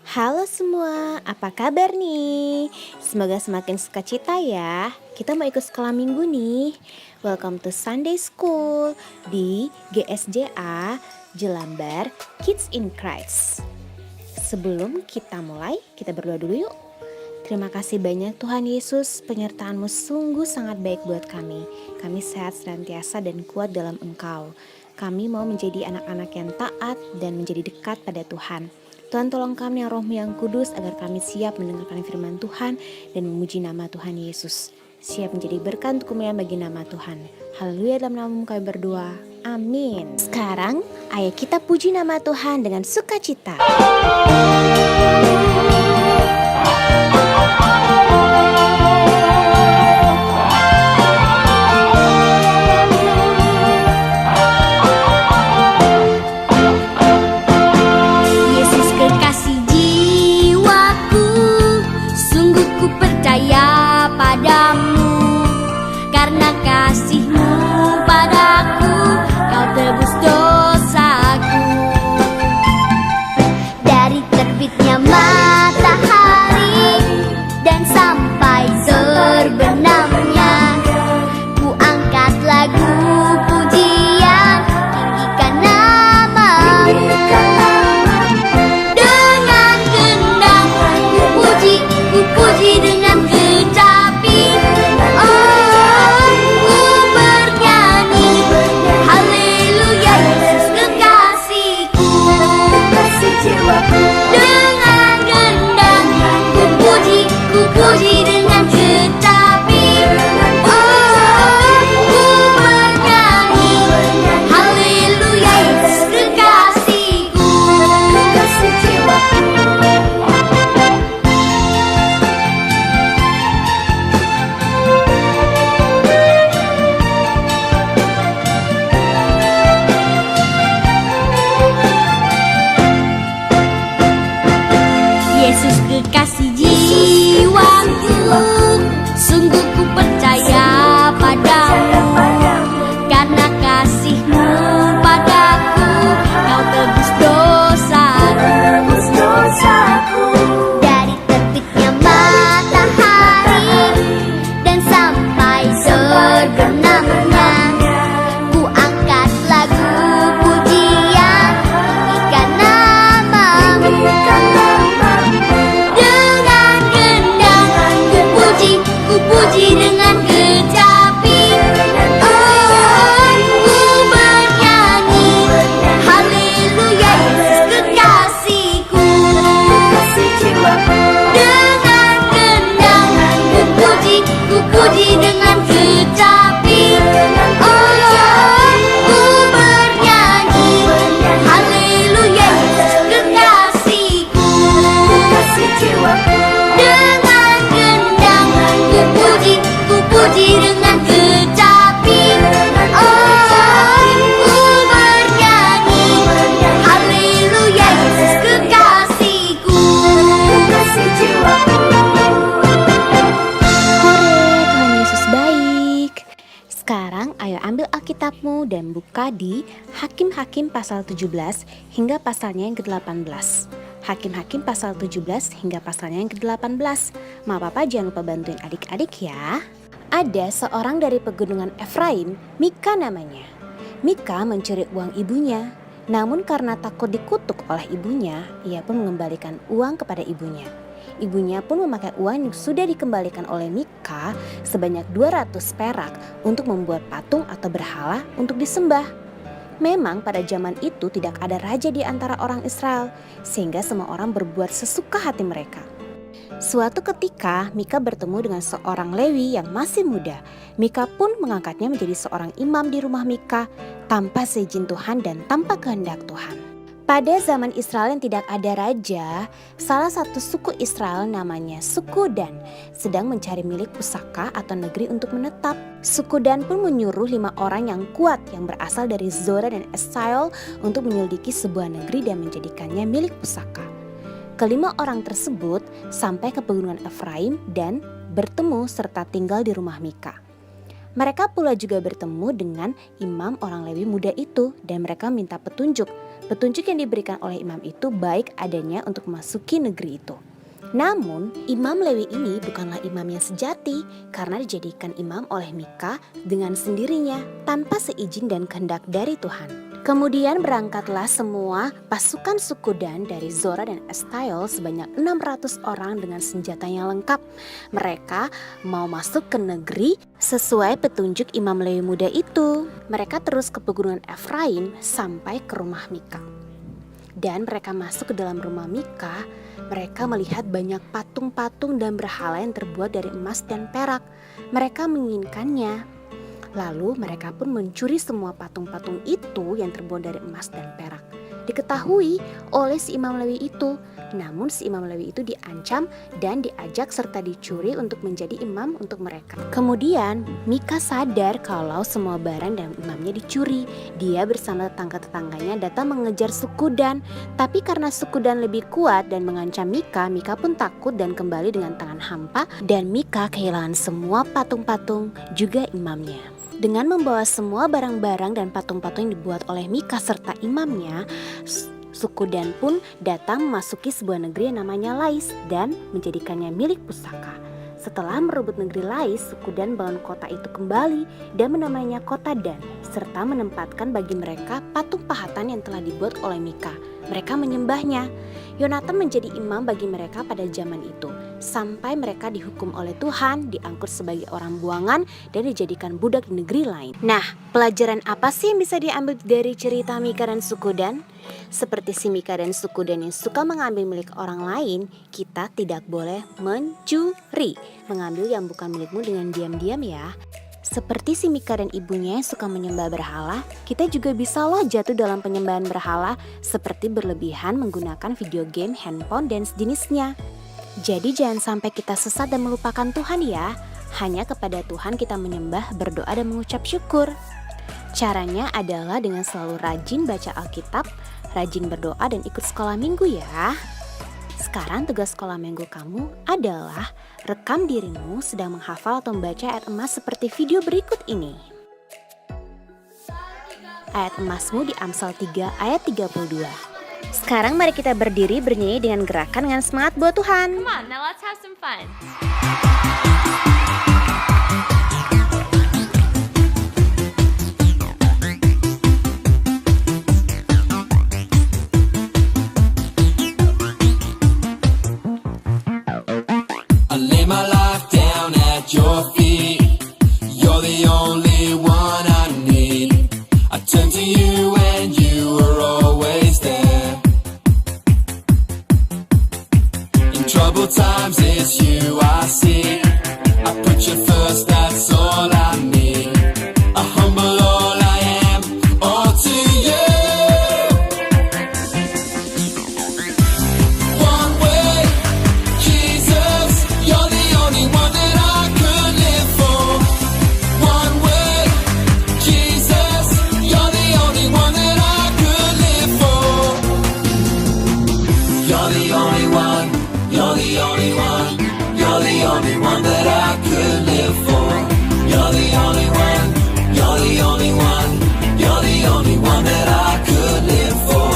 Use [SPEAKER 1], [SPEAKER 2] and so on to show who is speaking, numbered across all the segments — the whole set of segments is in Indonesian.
[SPEAKER 1] Halo semua, apa kabar nih? Semoga semakin sukacita ya. Kita mau ikut sekolah minggu nih. Welcome to Sunday School di GSJA Jelambar Kids in Christ. Sebelum kita mulai, kita berdoa dulu yuk. Terima kasih banyak Tuhan Yesus, penyertaan-Mu sungguh sangat baik buat kami. Kami sehat senantiasa dan kuat dalam Engkau. Kami mau menjadi anak-anak yang taat dan menjadi dekat pada Tuhan. Tuhan tolong kami yang Roh-Mu yang kudus agar kami siap mendengarkan firman Tuhan dan memuji nama Tuhan Yesus. Siap menjadi berkat untuk kemuliaan bagi nama Tuhan. Haleluya, dalam nama-Mu kami berdoa. Amin. Sekarang ayo kita puji nama Tuhan dengan sukacita.
[SPEAKER 2] Karena kasih-Mu padaku, Kau tebus dosaku. Dari terbitnya matahari dan sampai terbenamnya, ku angkat lagu pujian, tinggikan nama-Mu. Dengan gendang ku puji dengan kecapi. Dengan gendang ku puji dengan kecapi. Ku bernyanyi haleluya, Yesus kekasihku. Yesus kekasih jiwaku, sungguh ku percaya padamu. Karena kasih-Mu padaku, Kau tebus dosaku. Dari terbitnya matahari dan sampai terbenamnya, ku angkat lagu pujian, tinggikan nama-Mu. Ku puji dengan kecapi. Ku bernyanyi haleluya, Yesus kekasihku. Dengan gendang ku puji dengan kecapi. Ku bernyanyi haleluya, Yesus kekasihku. Dengan gendang ku puji dengan kecapi. Ku bernyanyi haleluya, Yesus kekasihku.
[SPEAKER 1] Hore, Tuhan Yesus baik. Sekarang ayo ambil Alkitabmu dan buka di Hakim-Hakim pasal 17 hingga pasalnya yang ke-18. Hakim-Hakim pasal 17 hingga pasalnya yang ke-18. Ma papa jangan lupa bantuin adik-adik ya. Ada seorang dari pegunungan Efraim, Mika namanya. Mika mencuri uang ibunya. Namun karena takut dikutuk oleh ibunya, ia pun mengembalikan uang kepada ibunya. Ibunya pun memakai uang yang sudah dikembalikan oleh Mika sebanyak 200 perak untuk membuat patung atau berhala untuk disembah. Memang pada zaman itu tidak ada raja di antara orang Israel, sehingga semua orang berbuat sesuka hati mereka. Suatu ketika Mika bertemu dengan seorang Lewi yang masih muda. Mika pun mengangkatnya menjadi seorang imam di rumah Mika tanpa seizin Tuhan dan tanpa kehendak Tuhan. Pada zaman Israel yang tidak ada raja, salah satu suku Israel namanya suku Dan sedang mencari milik pusaka atau negeri untuk menetap. Suku Dan pun menyuruh 5 orang yang kuat yang berasal dari Zora dan Estaol untuk menyelidiki sebuah negeri dan menjadikannya milik pusaka. Kelima orang tersebut sampai ke pegunungan Efraim dan bertemu serta tinggal di rumah Mika. Mereka pula juga bertemu dengan imam orang Lewi muda itu dan mereka minta petunjuk Petunjuk yang diberikan oleh imam itu baik adanya untuk memasuki negeri itu. Namun, Imam Lewi ini bukanlah imam yang sejati karena dijadikan imam oleh Mika dengan sendirinya tanpa seizin dan kehendak dari Tuhan. Kemudian berangkatlah semua pasukan suku Dan dari Zora dan Estaol sebanyak 600 orang dengan senjatanya lengkap. Mereka mau masuk ke negeri sesuai petunjuk Imam Lewi muda itu. Mereka terus ke pegunungan Efraim sampai ke rumah Mika. Dan mereka masuk ke dalam rumah Mika. Mereka melihat banyak patung-patung dan berhala yang terbuat dari emas dan perak. Mereka menginginkannya. Lalu mereka pun mencuri semua patung-patung itu yang terbuat dari emas dan perak. Diketahui oleh si Imam Lewi itu. Namun si Imam Lewi itu diancam dan diajak serta dicuri untuk menjadi imam untuk mereka. Kemudian Mika sadar kalau semua barang dan imamnya dicuri. Dia bersama tetangga-tetangganya datang mengejar suku Dan. Tapi karena suku Dan lebih kuat dan mengancam Mika, Mika pun takut dan kembali dengan tangan hampa. Dan Mika kehilangan semua patung-patung juga imamnya. Dengan membawa semua barang-barang dan patung-patung yang dibuat oleh Mika serta imamnya, suku Dan pun datang memasuki sebuah negeri yang namanya Lais dan menjadikannya milik pusaka. Setelah merebut negeri Lais, suku Dan bangun kota itu kembali dan menamainya kota Dan, serta menempatkan bagi mereka patung pahatan yang telah dibuat oleh Mika. Mereka menyembahnya. Yonatan menjadi imam bagi mereka pada zaman itu, sampai mereka dihukum oleh Tuhan, diangkut sebagai orang buangan dan dijadikan budak di negeri lain. Nah, pelajaran apa sih yang bisa diambil dari cerita Mika dan suku Dan? Seperti si Mika dan suku Dan yang suka mengambil milik orang lain, kita tidak boleh mencuri, mengambil yang bukan milikmu dengan diam-diam ya. Seperti si Mika dan ibunya yang suka menyembah berhala, kita juga bisa loh jatuh dalam penyembahan berhala seperti berlebihan menggunakan video game, handphone, dan sejenisnya. Jadi jangan sampai kita sesat dan melupakan Tuhan ya. Hanya kepada Tuhan kita menyembah, berdoa, dan mengucap syukur. Caranya adalah dengan selalu rajin baca Alkitab, rajin berdoa, dan ikut sekolah minggu ya. Sekarang tugas sekolah minggu kamu adalah rekam dirimu sedang menghafal atau membaca ayat emas seperti video berikut ini. Ayat emasmu di Amsal 3 ayat 32. Sekarang mari kita berdiri bernyanyi dengan gerakan dengan semangat buat Tuhan.
[SPEAKER 3] Come on, now let's have some fun.
[SPEAKER 4] My life down at your feet. You're the only one I need. I turn to you and you are always there. In troubled times it's you I see. I put you first, that's all I need. I humble all I am, all to you. One way, Jesus, you're the only one that I could live for. One way, Jesus, you're the only one that I could live for. You're the only one, you're the only one, you're the only one that I could live for. You're the only one, you're the only one, you're the only one that I could live for.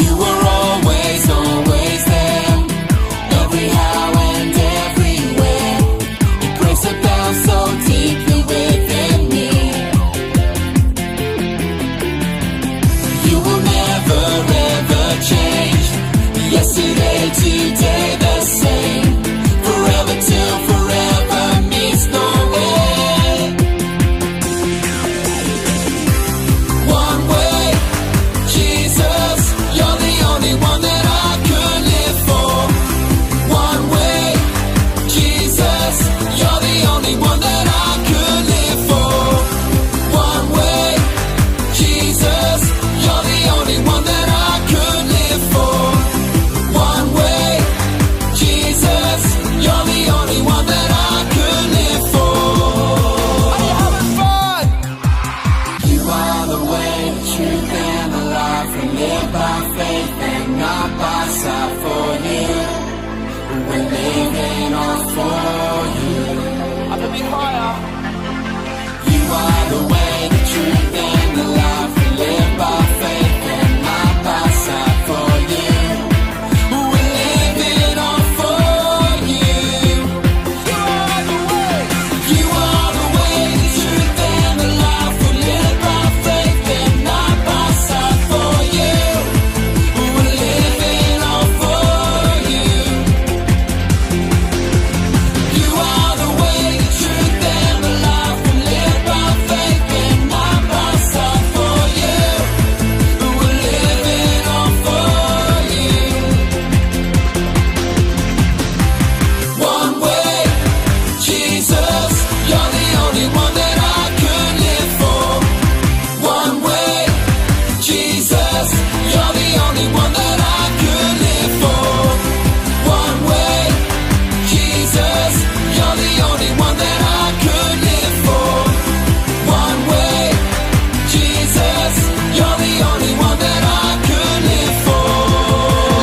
[SPEAKER 4] You were always, always there. Every how and everywhere. Your grace abounds so deeply within me. You will never ever change. Yesterday, today, the same. Forever till forever meets no end. One way, Jesus, you're the only one that I could live for. One way, Jesus, you're the only one that I could live for. One way, Jesus, you're the only one that I could live for. One way, Jesus, you're the only one that I could live for. Are you having fun? You are the way, the truth, and the life. We live by faith and not by sight for you. We're living all for you. Up a bit higher. You are the way, the truth, and the life. We live by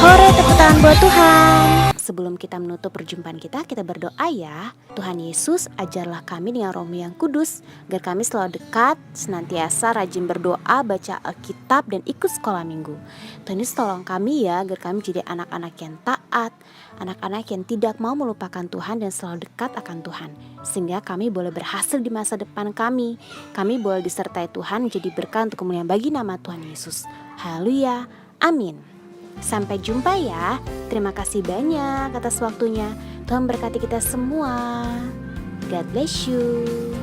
[SPEAKER 1] Hore, tepuk tangan buat Tuhan. Sebelum kita menutup perjumpaan kita berdoa ya. Tuhan Yesus, ajarlah kami dengan roh-Mu yang kudus, agar kami selalu dekat, senantiasa rajin berdoa, baca Alkitab, dan ikut sekolah minggu. Tuhan Yesus tolong kami ya, agar kami jadi anak-anak yang taat, anak-anak yang tidak mau melupakan Tuhan dan selalu dekat akan Tuhan. Sehingga kami boleh berhasil di masa depan kami. Kami boleh disertai Tuhan menjadi berkat untuk kemuliaan bagi nama Tuhan Yesus. Haleluya, amin. Sampai jumpa ya. Terima kasih banyak atas waktunya. Tuhan berkati kita semua. God bless you.